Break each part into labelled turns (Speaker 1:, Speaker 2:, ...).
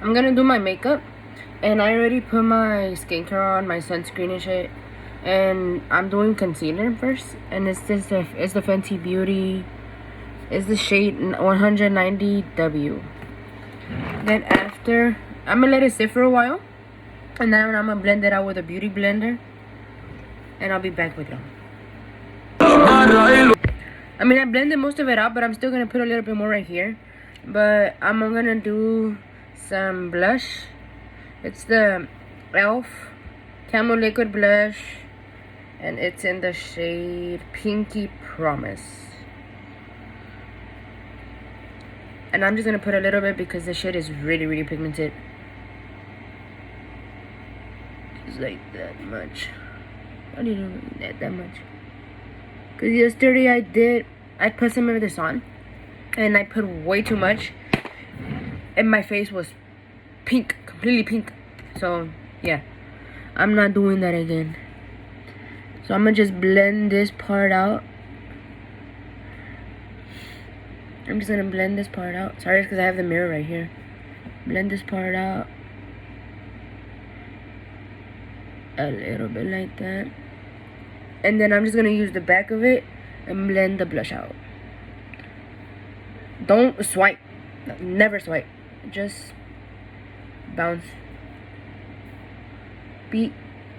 Speaker 1: I'm gonna do my makeup, and I already put my skincare on, my sunscreen and shit. And I'm doing concealer first, and it's the Fenty Beauty. It's the shade 190W. Then after, I'm gonna let it sit for a while, and then I'm gonna blend it out with a beauty blender, and I'll be back with y'all. I mean, I blended most of it out, but I'm still gonna put a little bit more right here. But I'm gonna do some blush. It's the e.l.f. Camo Liquid Blush, and it's in the shade Pinky Promise. And I'm just gonna put a little bit because the shade is really, really pigmented. Just like that much. I don't even need that much. Because yesterday I put some of this on, and I put way too much, and my face was pink, completely pink. So yeah, I'm not doing that again. So I'm gonna just blend this part out. I'm just gonna blend this part out. Sorry, it's because I have the mirror right here. Blend this part out a little bit like that. And then I'm just gonna use the back of it and blend the blush out. Don't swipe. Never swipe. Just bounce. Beat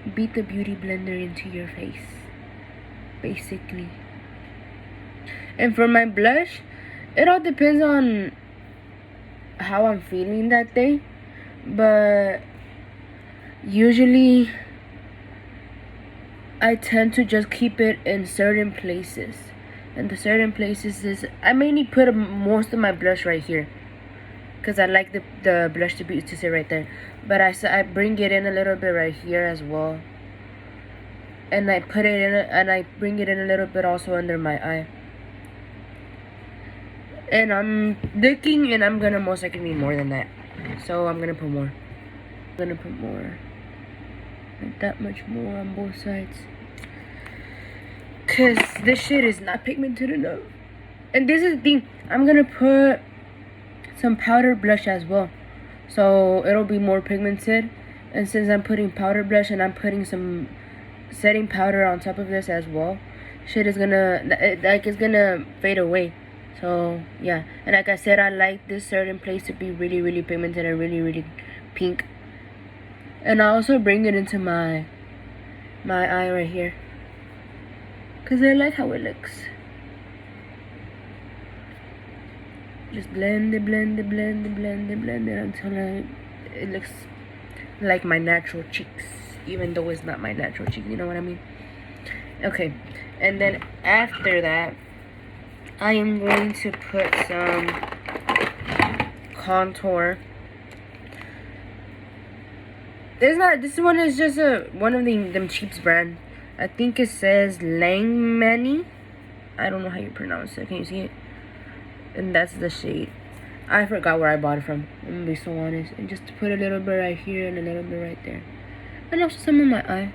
Speaker 1: the beauty blender into your face, basically. And for my blush, it all depends on how I'm feeling that day. But usually I tend to just keep it in certain places. And the certain places is, I mainly put most of my blush right here, because I like the blush to sit right there. But I bring it in a little bit right here as well. And I put it in, and I bring it in a little bit also under my eye. And I'm looking, and I'm gonna most likely need more than that. So I'm gonna put more. I'm gonna put more. Not that much more on both sides. Cause this shit is not pigmented enough. And this is the thing. I'm gonna put some powder blush as well, so it'll be more pigmented. And since I'm putting powder blush and I'm putting some setting powder on top of this as well, shit is gonna it's gonna fade away. So yeah, and like I said, I like this certain place to be really, really pigmented and really, really pink. And I also bring it into my eye right here, cause I like how it looks. Just blend it until it looks like my natural cheeks, even though it's not my natural cheeks. You know what I mean? Okay, and then after that, I am going to put some contour. This one is just one of them cheaps brand. I think it says Langmani. I don't know how you pronounce it. Can you see it? And that's the shade. I forgot where I bought it from, I'm gonna be so honest. And just to put a little bit right here and a little bit right there, and also some in my eye.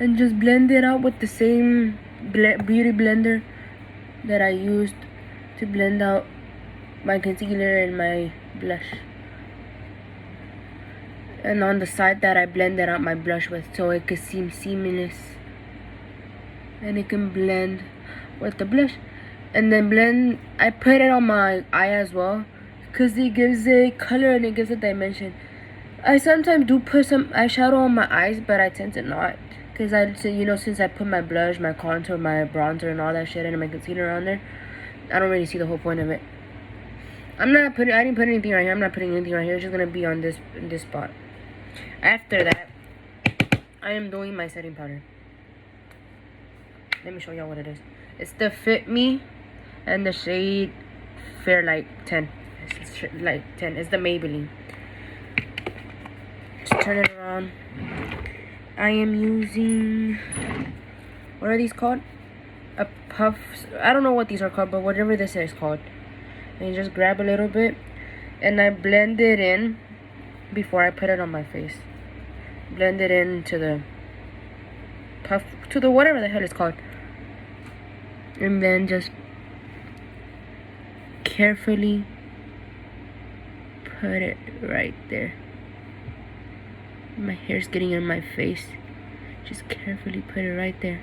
Speaker 1: And just blend it out with the same beauty blender that I used to blend out my concealer and my blush. And on the side that I blended out my blush with, so it could seem seamless. And it can blend with the blush. And then blend, I put it on my eye as well, because it gives a color and it gives a dimension. I sometimes do put some eyeshadow on my eyes, but I tend to not. Because since I put my blush, my contour, my bronzer and all that shit and my concealer on there, I don't really see the whole point of it. I didn't put anything right here. I'm not putting anything right here. It's just going to be on this spot. After that, I am doing my setting powder. Let me show y'all what it is. It's the Fit Me and the shade Fairlight 10. It's like 10. It's the Maybelline. Just turn it around. I am using, what are these called? A puff. I don't know what these are called, but whatever this is called. And you just grab a little bit, and I blend it in before I put it on my face. Blend it into the puff, to the whatever the hell it's called. and then just carefully put it right there. My hair's getting in my face. Just carefully put it right there.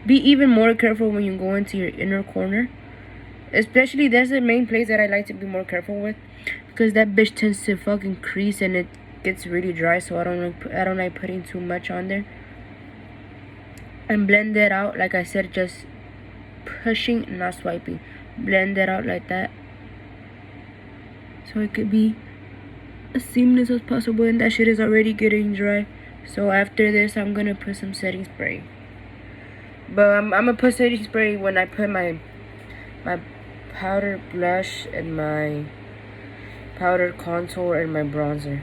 Speaker 1: Be even more careful when you go into your inner corner. Especially, that's the main place that I like to be more careful with, because that bitch tends to fucking crease and it gets really dry. So I don't like putting too much on there. And blend it out, like I said, just pushing, not swiping. Blend it out like that, so it could be as seamless as possible. And that shit is already getting dry. So after this, I'm gonna put some setting spray. But I'm gonna put setting spray when I put my powder blush and my powder contour and my bronzer.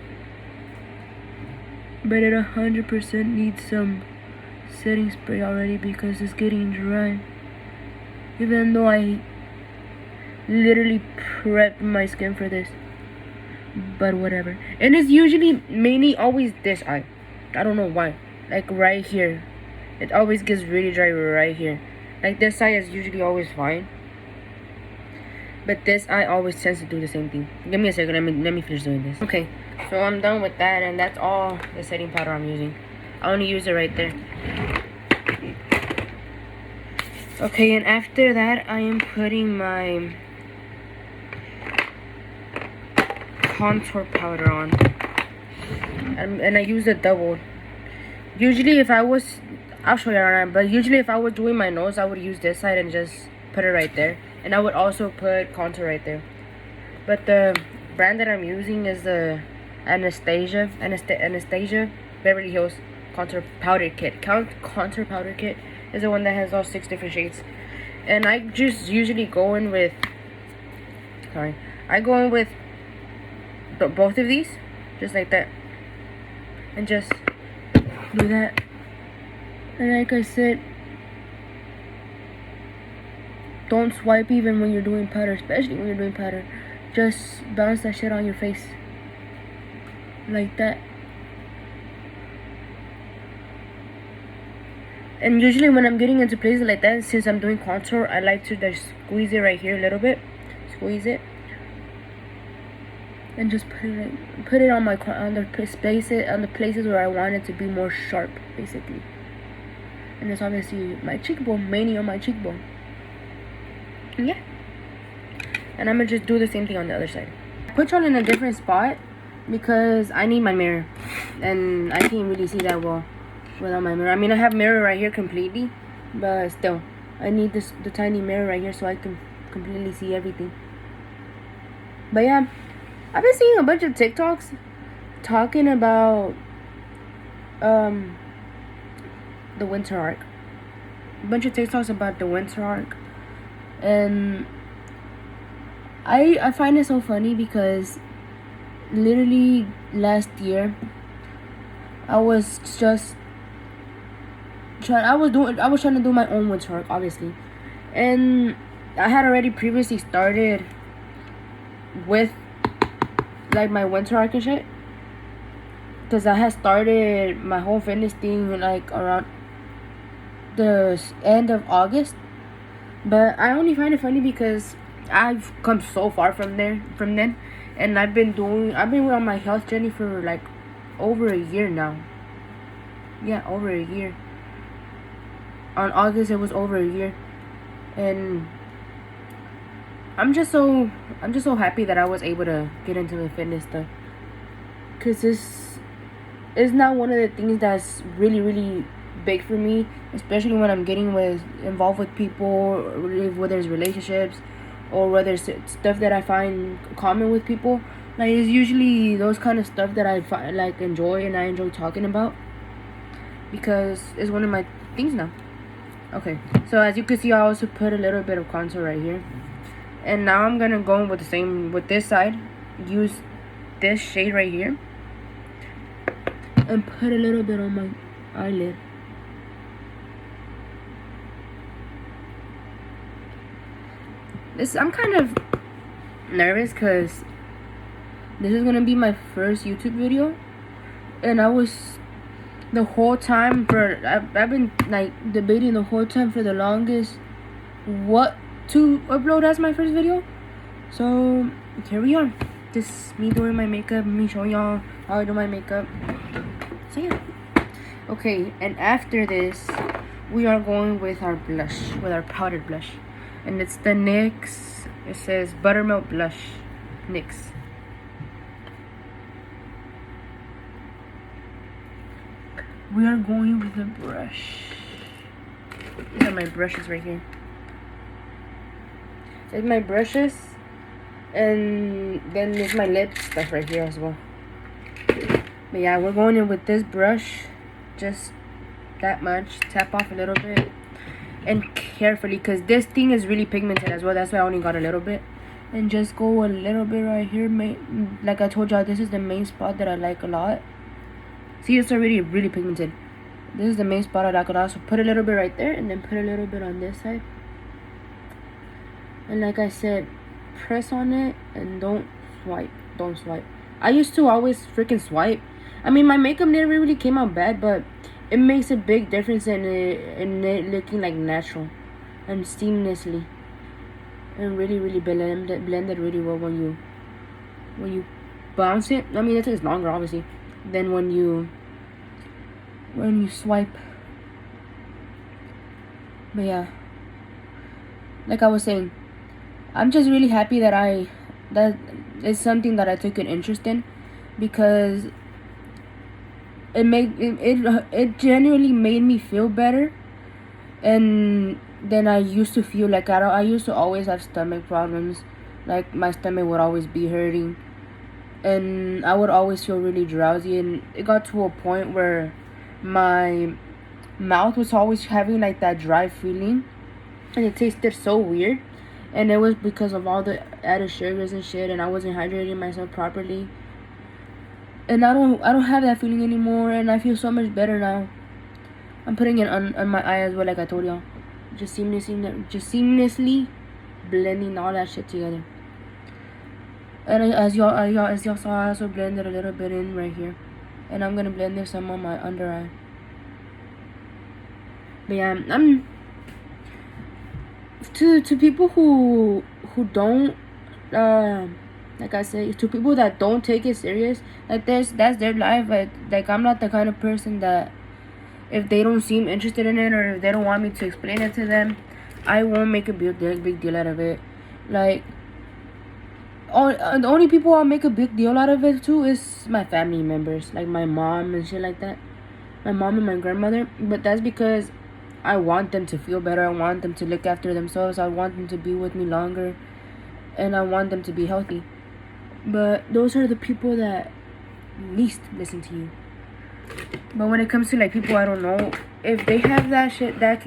Speaker 1: But it 100% needs some setting spray already because it's getting dry. Even though I literally prepped my skin for this. But whatever. And it's usually mainly always this eye. I don't know why. Like right here. It always gets really dry right here. Like this eye is usually always fine. But this eye always tends to do the same thing. Give me a second. Let me finish doing this. Okay. So I'm done with that, and that's all the setting powder I'm using. I only use it right there. Okay, and after that, I am putting my contour powder on. And I use the double. Usually if I was, I'll show you right now, but usually if I was doing my nose, I would use this side and just put it right there. And I would also put contour right there. But the brand that I'm using is the Anastasia Beverly Hills Contour Powder Kit. Contour Powder Kit is the one that has all 6 different shades. And I just usually go in with, both of these, just like that. And just do that. And like I said, don't swipe even when you're doing powder, especially when you're doing powder. Just bounce that shit on your face. Like that. And usually when I'm getting into places like that, since I'm doing contour, I like to just squeeze it right here a little bit. Squeeze it. And just put it on the places where I want it to be more sharp, basically. And it's obviously my cheekbone, mainly on my cheekbone. Yeah. And I'm gonna just do the same thing on the other side. I put y'all in a different spot because I need my mirror, and I can't really see that well without my mirror. I mean, I have mirror right here completely, but still, I need the tiny mirror right here so I can completely see everything. But yeah, I've been seeing a bunch of TikToks talking about the winter arc. A bunch of TikToks about the winter arc, and I find it so funny because literally last year I was trying to do my own winter arc, obviously, and I had already previously started with like my winter arc and shit, because I had started my whole fitness thing like around the end of August. But I only find it funny because I've come so far from then, and I've been on my health journey for like over a year now. Yeah, over a year. On August it was over a year, and I'm just so happy that I was able to get into the fitness stuff, because this is now one of the things that's really, really big for me, especially when I'm getting involved with people, whether it's relationships or whether it's stuff that I find common with people. Like, it's usually those kind of stuff that I enjoy, and I enjoy talking about because it's one of my things now. Okay, so as you can see, I also put a little bit of contour right here, and now I'm gonna go with this side, use this shade right here, and put a little bit on my eyelid. I'm kind of nervous because this is gonna be my first YouTube video, And I was the whole time I've been like debating the whole time for the longest what to upload as my first video. So here we are. Just me doing my makeup, me showing y'all how I do my makeup. So yeah. Okay, and after this, we are going with our blush, with our powdered blush. And it's the NYX, it says Buttermilk Blush, NYX. We are going with the brush. These are my brushes right here. There's my brushes. And then there's my lip stuff right here as well. But yeah, we're going in with this brush. Just that much. Tap off a little bit. And carefully, because this thing is really pigmented as well. That's why I only got a little bit. And just go a little bit right here. Like I told y'all, this is the main spot that I like a lot. See, it's already really pigmented. This is the main spot I like a lot. So put a little bit right there. And then put a little bit on this side. And like I said, press on it and don't swipe. I used to always freaking swipe. I mean, my makeup never really came out bad, but it makes a big difference in it looking like natural and seamlessly, and really blended really well when you bounce it. I mean, it takes longer obviously than when you swipe. But yeah, like I was saying, I'm just really happy that it's something that I took an interest in, because it genuinely made me feel better. And then I used to feel like I used to always have stomach problems. Like my stomach would always be hurting, and I would always feel really drowsy. And it got to a point where my mouth was always having like that dry feeling, and it tasted so weird. And it was because of all the added sugars and shit, and I wasn't hydrating myself properly. And I don't have that feeling anymore, and I feel so much better now. I'm putting it on my eye as well, like I told y'all. Just seamlessly blending all that shit together. And as y'all saw, I also blended a little bit in right here. And I'm gonna blend this some on my under eye. But yeah, I'm to people who don't like I say, to people that don't take it serious, like that's their life. Like I'm not the kind of person that, if they don't seem interested in it, or if they don't want me to explain it to them, I won't make a big deal out of it. Like the only people I'll make a big deal out of it too is my family members, like my mom and shit like that, my mom and my grandmother. But that's because I want them to feel better. I want them to look after themselves. I want them to be with me longer, and I want them to be healthy. But those are the people that least listen to you. But when it comes to like people I don't know, if they have that shit, that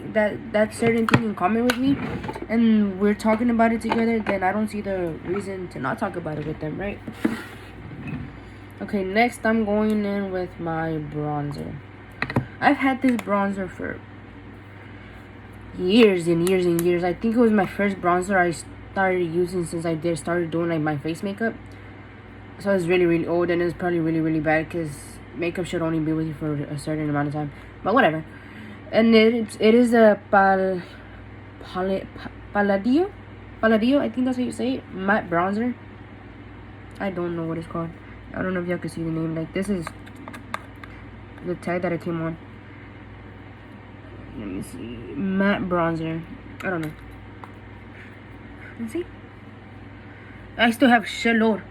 Speaker 1: certain thing in common with me, and we're talking about it together, then I don't see the reason to not talk about it with them, right? Okay, next I'm going in with my bronzer. I've had this bronzer for years and years and years. I think it was my first bronzer I started using since I started doing like my face makeup. So it's really old, and it's probably really bad, because makeup should only be with you for a certain amount of time. But whatever. And it is a Palladio, I think that's how you say it, matte bronzer. I don't know what it's called. I don't know if y'all can see the name. Like, this is the tag that it came on. Let me see. Matte bronzer. I don't know. Let's see. I still have shitload.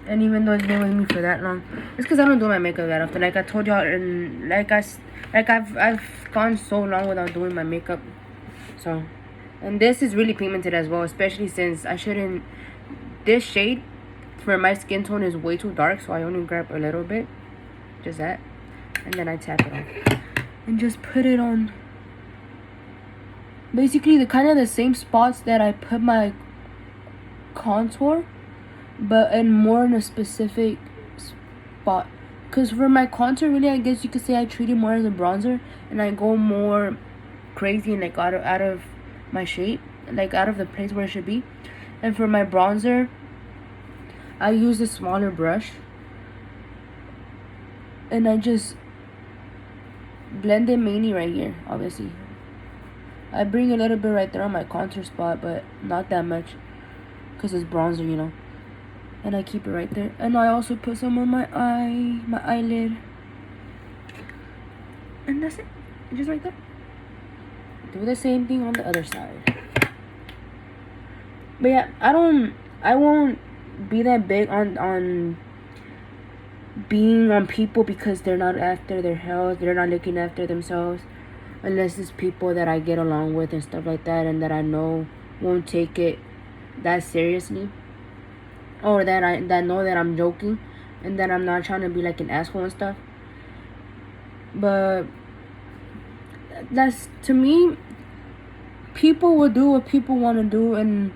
Speaker 1: And even though it's been with me for that long, it's because I don't do my makeup that often. Like I told y'all, and I've gone so long without doing my makeup. So, and this is really pigmented as well, especially since I shouldn't. This shade for my skin tone is way too dark, so I only grab a little bit, just that, and then I tap it off and just put it on. Basically, the kind of the same spots that I put my contour, but more in a specific spot. Because for my contour, really, I guess you could say I treat it more as a bronzer, and I go more crazy and like out of my shape, like out of the place where it should be. And for my bronzer, I use a smaller brush, And I just blend it mainly right here, obviously. I bring a little bit right there on my contour spot, but not that much, because it's bronzer, you know. And I keep it right there. And I also put some on my eyelid. And that's it. Just right there. Do the same thing on the other side. But yeah, I won't be that big on being on people because they're not after their health, they're not looking after themselves, unless it's people that I get along with and stuff like that, and that I know won't take it that seriously, or that know that I'm joking and that I'm not trying to be like an asshole and stuff. But that's, to me, people will do what people want to do, and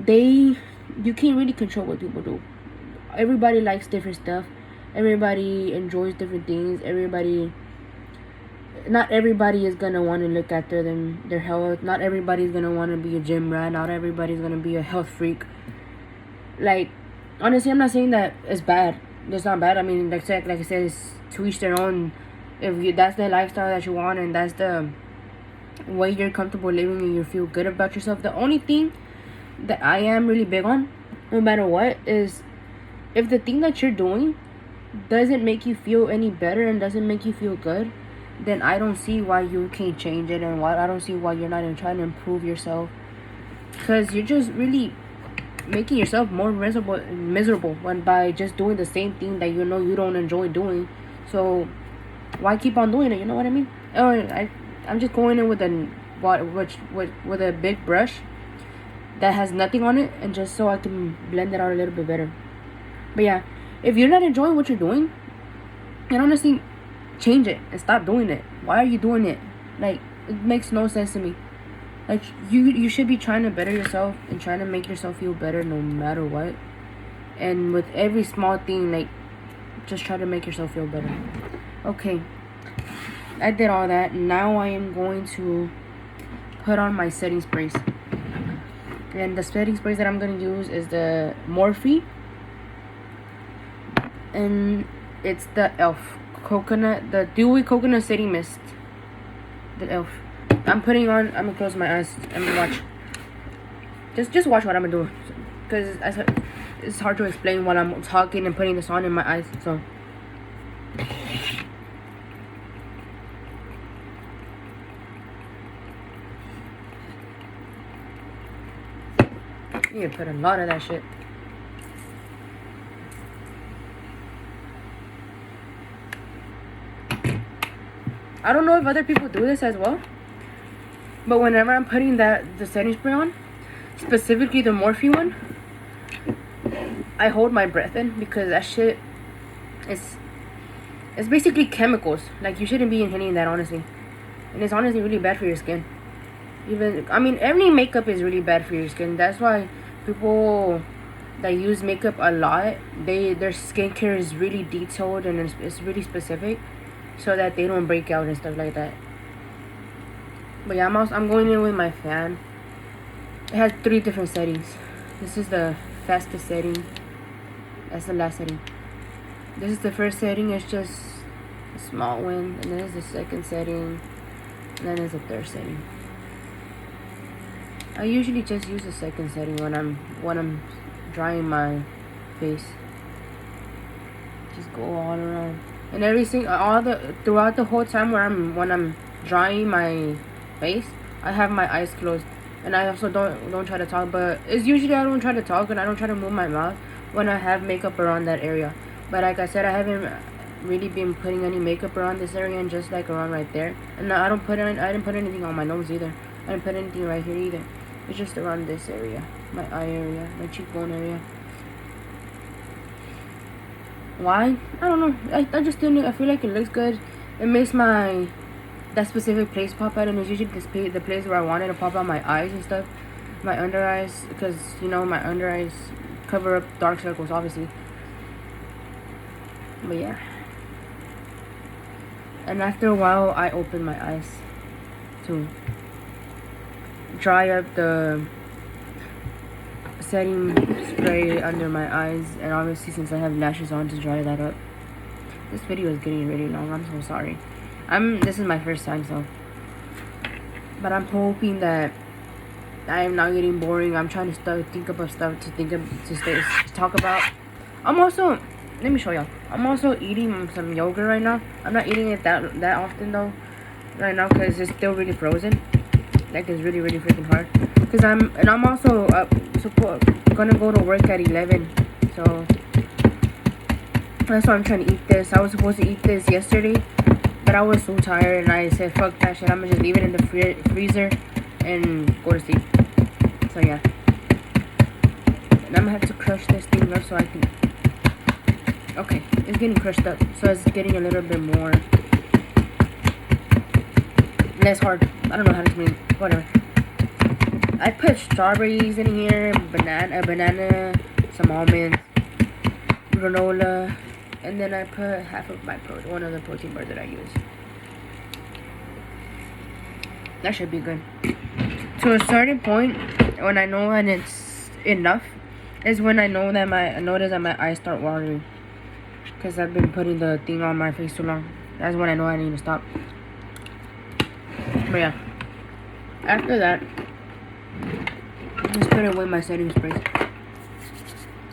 Speaker 1: you can't really control what people do. Everybody likes different stuff. Everybody enjoys different things. Not everybody is gonna want to look after their health. Not everybody's gonna want to be a gym rat. Not everybody's gonna be a health freak. Like, honestly, I'm not saying that it's bad. It's not bad. I mean, like I said, it's to each their own. If that's the lifestyle that you want, and that's the way you're comfortable living, and you feel good about yourself. The only thing that I am really big on, no matter what, is if the thing that you're doing doesn't make you feel any better and doesn't make you feel good, then I don't see why you can't change it, and I don't see why you're not even trying to improve yourself, because you're just really making yourself more miserable by just doing the same thing that you know you don't enjoy doing. So why keep on doing it? You know what I mean? Or I'm just going in with a big brush that has nothing on it, and just so I can blend it out a little bit better. But yeah, if you're not enjoying what you're doing, then honestly, change it and stop doing it. Why are you doing it? Like, it makes no sense to me. Like, you should be trying to better yourself and trying to make yourself feel better no matter what. And with every small thing, like, just try to make yourself feel better. Okay, I did all that. Now I am going to put on my setting sprays. And the setting sprays that I'm going to use is the Morphe. And it's the e.l.f. coconut, the dewy coconut setting mist. The e.l.f. I'm gonna close my eyes and watch. Just watch what I'm gonna do, because it's hard to explain while I'm talking and putting this on in my eyes. So you need to put a lot of that shit. I don't know if other people do this as well, but whenever I'm putting the setting spray on, specifically the Morphe one, I hold my breath in, because that shit is, it's basically chemicals. Like, you shouldn't be inhaling that, honestly. And it's honestly really bad for your skin. Every makeup is really bad for your skin. That's why people that use makeup a lot, their skincare is really detailed and it's really specific, so that they don't break out and stuff like that. But yeah, I'm going in with my fan. It has 3 different settings. This is the fastest setting. That's the last setting. This is the first setting. It's just a small one, and then there's the second setting, and then there's the third setting. I usually just use the second setting when I'm drying my face. Just go all around. And throughout the whole time when I'm drying my face, I have my eyes closed, and I also don't try to talk. But it's usually I don't try to talk, and I don't try to move my mouth when I have makeup around that area. But like I said, I haven't really been putting any makeup around this area, and just like around right there. And I didn't put anything on my nose either. I didn't put anything right here either. It's just around this area, my eye area, my cheekbone area. Why? I don't know. I just didn't. I feel like it looks good. It makes that specific place pop out, and it's usually the place where I wanted to pop out my eyes and stuff, my under eyes, because my under eyes cover up dark circles, obviously. But yeah. And after a while, I open my eyes to dry up the setting spray under my eyes, and obviously since I have lashes on, to dry that up. This video is getting really long. I'm so sorry. This is my first time, so. But I'm hoping that I am not getting boring. I'm trying to think about stuff to talk about. I'm also, let me show y'all. I'm also eating some yogurt right now. I'm not eating it that often though, right now, because it's still really frozen. Like, it's really freaking hard. Cause I'm also gonna go to work at 11, so that's why I'm trying to eat this. I was supposed to eat this yesterday, but I was so tired and I said fuck that shit. I'm gonna just leave it in the freezer and go to sleep. So yeah, and I'm gonna have to crush this thing up so I can. Okay, it's getting crushed up, so it's getting a little bit more less hard. I don't know how to explain it. Whatever. I put strawberries in here, banana, some almonds, granola, and then I put half of one of the protein bars that I use. That should be good. To a certain point, when I know when it's enough, is when I notice that my eyes start watering. Because I've been putting the thing on my face too long. That's when I know I need to stop. But yeah. After that, just put away my setting sprays.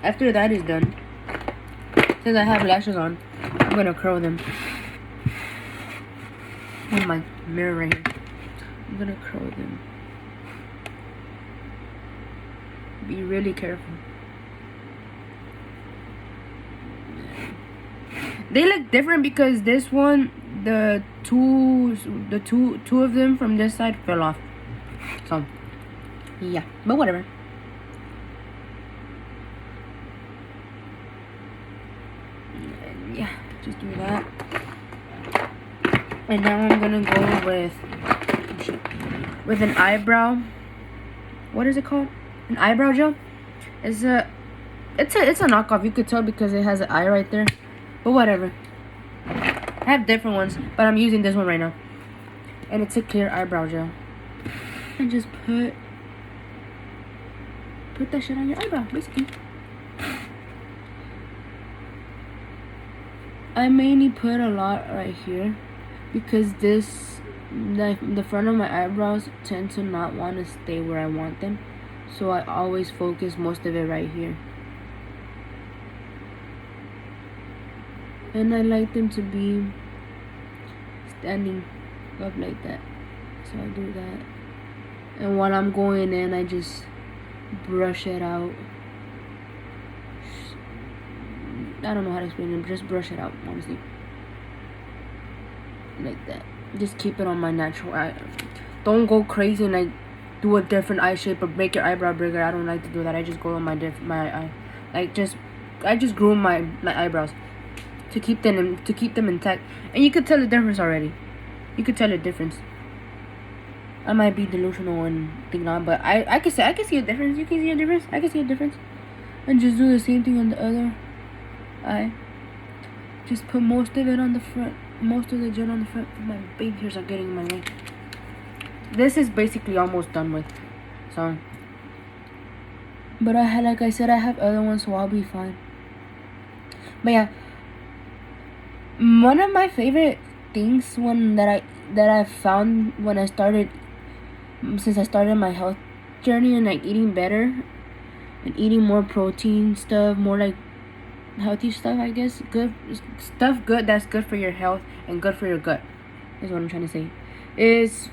Speaker 1: After that is done, since I have lashes on, I'm gonna curl them. On my mirror right here. I'm gonna curl them. Be really careful. They look different because this one, two of them from this side fell off. So yeah, but whatever. And yeah, just do that. And now I'm gonna go with an eyebrow. What is it called? An eyebrow gel. It's a knockoff. You could tell because it has an eye right there. But whatever. I have different ones, but I'm using this one right now. And it's a clear eyebrow gel. And just put that shit on your eyebrow, basically. I mainly put a lot right here because the front of my eyebrows tend to not want to stay where I want them. So I always focus most of it right here. And I like them to be standing up like that. So I do that. And while I'm going in, I just brush it out. I don't know how to explain it. Just brush it out, honestly. Like that. Just keep it on my natural eye. Don't go crazy and like do a different eye shape or make your eyebrow bigger. I don't like to do that. I just go on my eye. I just groom my eyebrows to keep them intact. And you could tell the difference already. You could tell the difference. I might be delusional and think not, but I can see a difference. You can see a difference. I can see a difference. And just do the same thing on the other eye. Just put most of it on the front. Most of the gel on the front. My baby hairs are getting in my way. This is basically almost done with. So, but like I said, I have other ones, so I'll be fine. But yeah, one of my favorite things that I found when I started, since I started my health journey and like eating better and eating more protein stuff, more like healthy stuff, I guess, good that's good for your health and good for your gut, is what I'm trying to say. Is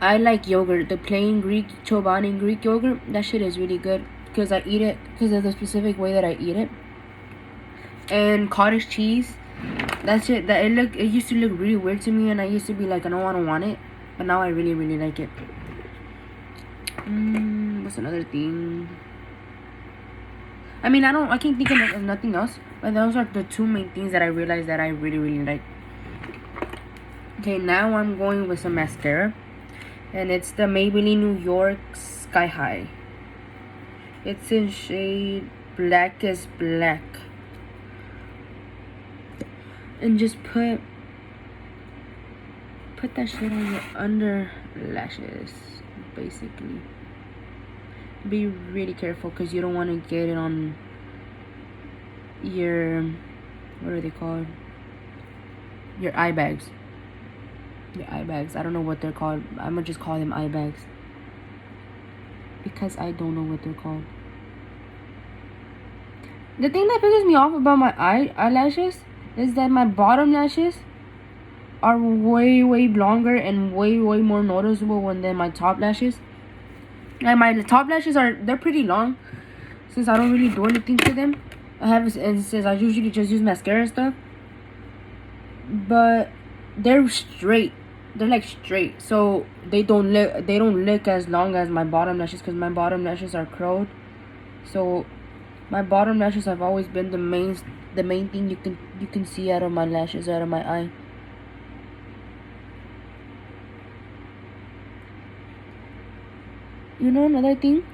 Speaker 1: I like yogurt, the plain Chobani Greek yogurt. That shit is really good because I eat it because of the specific way that I eat it. And cottage cheese, that's it. It used to look really weird to me, and I used to be like, I don't want it, but now I really like it. What's another thing? I mean, I can't think of nothing else, but those are the two main things that I realized that I really like. Okay, now I'm going with some mascara. And it's the Maybelline New York Sky High. It's in shade Blackest Black. And just put that shit on your under lashes, basically. Be really careful because you don't want to get it on your, what are they called? Your eye bags. Your eye bags. I don't know what they're called. I'm gonna just call them eye bags. Because I don't know what they're called. The thing that pisses me off about my eyelashes is that my bottom lashes are way longer and way more noticeable than my top lashes. And my top lashes they're pretty long since I don't really do anything to them. And since I usually just use mascara and stuff. But they're straight. They're like straight. So they don't look as long as my bottom lashes because my bottom lashes are curled. So my bottom lashes have always been the main thing you can see out of my lashes, out of my eye. You know another thing?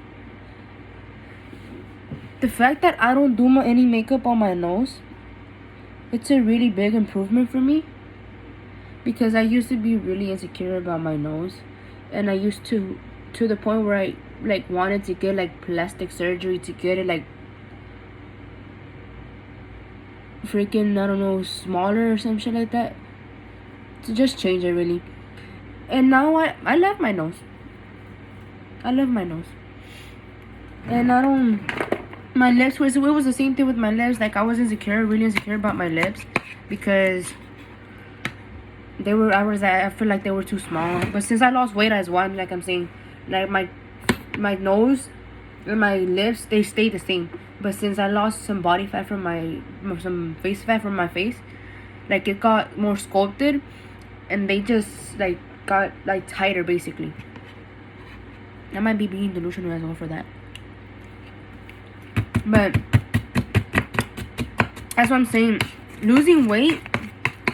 Speaker 1: The fact that I don't do any makeup on my nose, it's a really big improvement for me. Because I used to be really insecure about my nose. And I used to the point where I like wanted to get like plastic surgery to get it like freaking, I don't know, smaller or some shit like that. To just change it really. And now I love my nose. I love my nose. And I don't... My lips it was the same thing with my lips. Like I was really insecure about my lips. Because I feel like they were too small. But since I lost weight as well, like I'm saying, like my nose and my lips, they stayed the same. But since I lost some body fat some face fat from my face, like it got more sculpted, and they just like got like tighter basically. I might be being delusional as well for that. But that's what I'm saying. Losing weight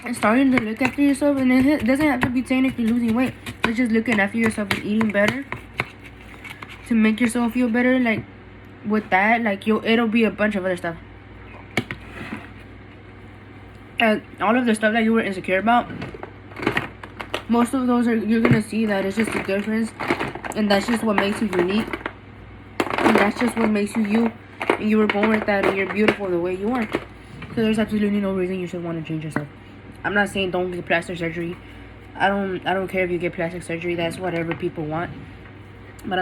Speaker 1: and starting to look after yourself, and it doesn't have to be technically losing weight. It's just looking after yourself and eating better to make yourself feel better. Like with that, like it'll be a bunch of other stuff. And all of the stuff that you were insecure about, most of those you're gonna see that it's just a difference, and that's just what makes you unique, and that's just what makes you you. And you were born with that, and you're beautiful the way you are. So there's absolutely no reason you should want to change yourself. I'm not saying don't get plastic surgery. I don't care if you get plastic surgery. That's whatever people want. But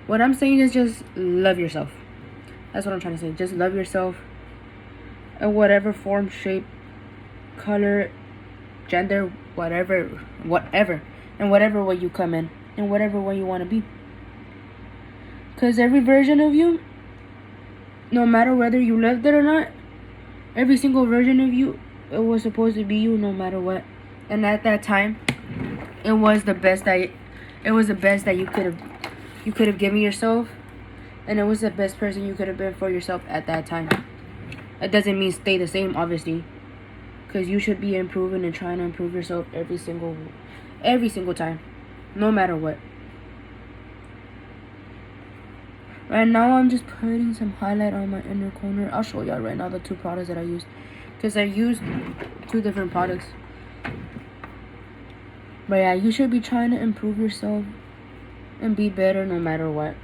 Speaker 1: what I'm saying is just love yourself. That's what I'm trying to say. Just love yourself. In whatever form, shape, color, gender, whatever, and whatever way you come in, and whatever way you want to be. Because every version of you, no matter whether you lived it or not, every single version of you, it was supposed to be you no matter what. And at that time, it was the best that you could have given yourself, and it was the best person you could have been for yourself at that time. It doesn't mean stay the same, obviously, because you should be improving and trying to improve yourself every single time, no matter what. Right now, I'm just putting some highlight on my inner corner. I'll show y'all right now the two products that I used, because I used two different products. But yeah, you should be trying to improve yourself and be better no matter what.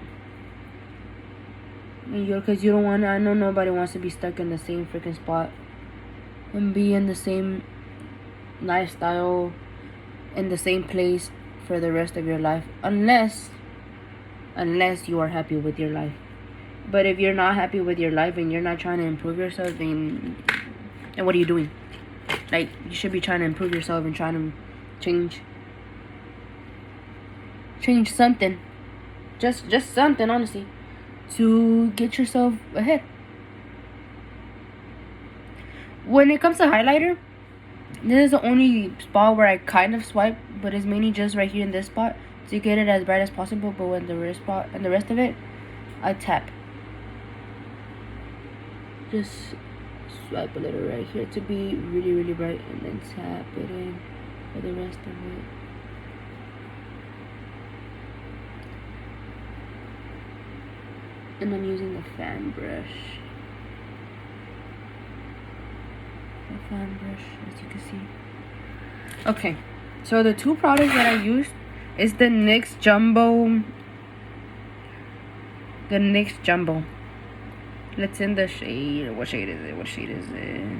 Speaker 1: Because you don't want to, I know nobody wants to be stuck in the same freaking spot and be in the same lifestyle, in the same place for the rest of your life, unless you are happy with your life. But if you're not happy with your life and you're not trying to improve yourself, then what are you doing? Like, you should be trying to improve yourself and trying to change something, just something, honestly, to get yourself ahead. When it comes to highlighter, this is the only spot where I kind of swipe, but it's mainly just right here in this spot to get it as bright as possible. But when the rest of it, I tap. Just swipe a little right here to be really bright, and then tap it in for the rest of it. And I'm using the fan brush. As you can see. Okay, so the two products that I used is the NYX Jumbo. Let's in the shade. What shade is it?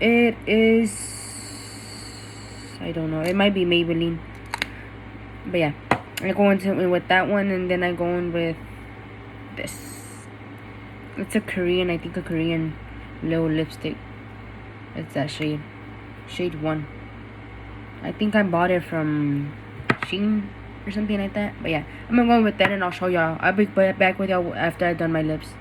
Speaker 1: it is, I don't know, it might be Maybelline. But yeah, I go into with that one, and then I go in with this. It's a Korean, I think a Korean little lipstick. It's that shade 1. I think I bought it from Shein or something like that. But yeah, I'm gonna go with that, and I'll show y'all. I'll be back with y'all after I've done my lips.